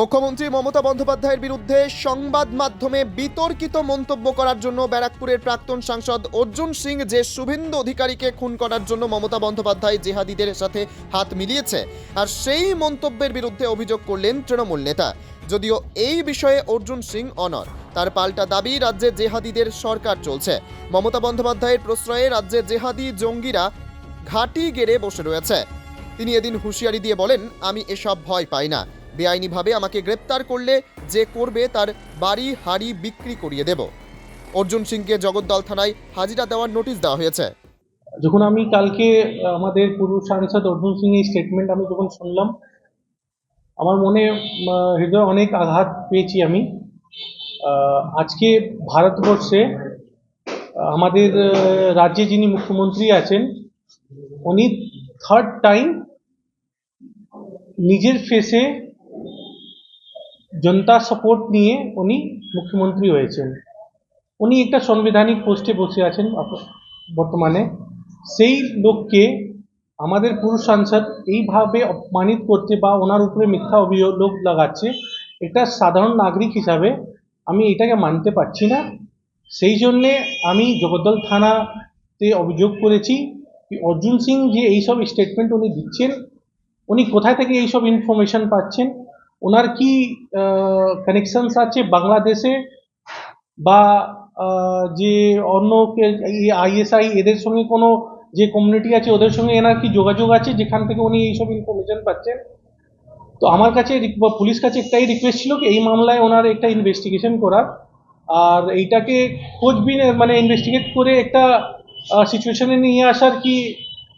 মুখ্যমন্ত্রী মমতা বন্দ্যোপাধ্যায়ের বিরুদ্ধে সংবাদ মাধ্যমে বিতর্কিত মন্তব্য করার জন্য ব্যারাকপুরের প্রাক্তন সাংসদ অর্জুন সিং যে শুভেন্দু অধিকারীকে খুন করার জন্য মমতা বন্দ্যোপাধ্যায় জেহাদিদের সাথে হাত মিলিয়েছে, আর সেই মন্তব্যের বিরুদ্ধে অভিযোগ করলেন তৃণমূল নেতা। যদিও এই বিষয়ে অর্জুন সিং অনড়, তার পাল্টা দাবি রাজ্যে জেহাদিদের সরকার চলছে। মমতা বন্দ্যোপাধ্যায়ের প্রশ্রয়ে রাজ্যে জেহাদি জঙ্গিরা ঘাঁটি গেড়ে বসে রয়েছে। তিনি এদিন হুঁশিয়ারি দিয়ে বলেন, আমি এসব ভয় পাই না। বেআইনিভাবে আমাকে গ্রেপ্তার করলে যে করবে তার বাড়ি হাড়ি বিক্রি করিয়ে দেব। অর্জুন সিংকে জগদ্দল থানায় হাজিরা দেওয়ার নোটিশ দেওয়া হয়েছে। যখন আমি কালকে আমাদের পূর্ব সাংসদ অর্জুন সিং এই স্টেটমেন্ট আমি যখন শুনলাম, আমার মনে হৃদয় অনেক আঘাত পেয়েছি আমি। আজকে ভারতবর্ষে আমাদের রাজ্যে যিনি মুখ্যমন্ত্রী আছেন, উনি থার্ড টাইম নিজের ফেসে জনতা সাপোর্ট নিয়ে উনি মুখ্যমন্ত্রী হয়েছেন। উনি একটা সাংবিধানিক পোস্টে বসে আছেন বর্তমানে। সেই লোককে আমাদের পুরুষ সাংসদ এইভাবে অপমানিত করছে বা ওনার উপরে মিথ্যা অভিযোগ লাগাচ্ছে, এটা সাধারণ নাগরিক হিসাবে আমি এটাকে মানতে পারছি না। সেই জন্যে আমি জগদ্দল থানাতে অভিযোগ করেছি অর্জুন সিং যে এইসব স্টেটমেন্ট উনি দিচ্ছেন, উনি কোথায় থেকে এইসব ইনফরমেশন পাচ্ছেন, ওনার কি কানেকশনস আছে বাংলাদেশে বা যে অন্য আইএসআই এদের সঙ্গে কোনো যে কমিউনিটি আছে ওদের সঙ্গে এনার কি যোগাযোগ আছে যেখান থেকে উনি এইসব ইনফরমেশন পাচ্ছেন। তো আমার কাছে পুলিশ কাছে একটাই রিকোয়েস্ট ছিল কি এই মামলায় ওনার একটা ইনভেস্টিগেশন করার, আর এইটাকে খোঁজবিন মানে ইনভেস্টিগেট করে একটা সিচুয়েশনে নিয়ে আসার কি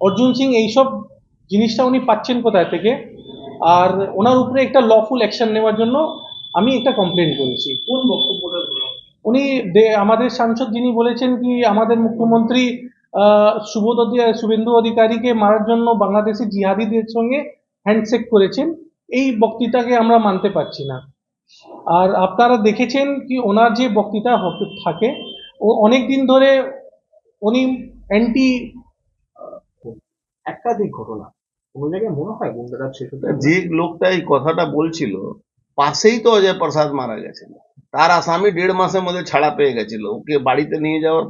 অর্জুন সিং এইসব জিনিসটা উনি পাচ্ছেন কোথায় থেকে, আর ওনার উপরে একটা লফুল অ্যাকশন নেওয়ার জন্য আমি একটা কমপ্লেন করেছি। কোন বক্তব্যটা উনি আমাদের সাংসদ যিনি বলেছেন কি আমাদের মুখ্যমন্ত্রী শুভেন্দু অধিকারীকে মারার জন্য বাংলাদেশি জিহাদিদের সঙ্গে হ্যান্ডশেক করেছেন, এই বক্তৃতাকে আমরা মানতে পারছি না। আর আপনারা দেখেছেন কি ওনার যে বক্তৃতা থাকে ও অনেক দিন ধরে উনি অ্যান্টি একাধিক ঘটনা কোন জায়গায় মনে হয় গুন্ডারা শেষ হতে যে লোকটা এই কথাটা বলছিল পাশেই তো অজয় প্রসাদ মারা গেছিল, তার আসামি 1.5 মাসের মধ্যে ছাড়া পেয়ে গেছিল। ওকে বাড়িতে নিয়ে যাওয়ার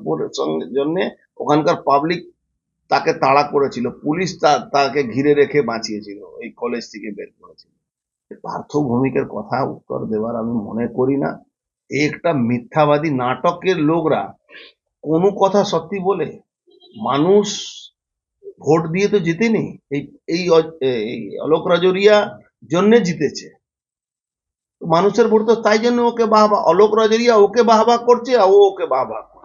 জন্য ওখানকার পাবলিক তাকে তাড়া করেছিল, পুলিশ তাকে ঘিরে রেখে বাঁচিয়েছিল, এই কলেজ থেকে বের করেছিল। পার্থ ভৌমিকের কথা উত্তর দেওয়ার আমি মনে করি না। এই একটা মিথ্যাবাদী নাটকের লোকরা কোনো কথা সত্যি বলে মানুষ ভোট দিয়ে তো জিতেনি, এই অলোক রাজরিয়া জন্য জিতেছে। মানুষের ভোট তো তাই জন্য ওকে বাহবা, অলোক রাজরিয়া ওকে বাহবা করছে আর ও ওকে বাহবা করছে।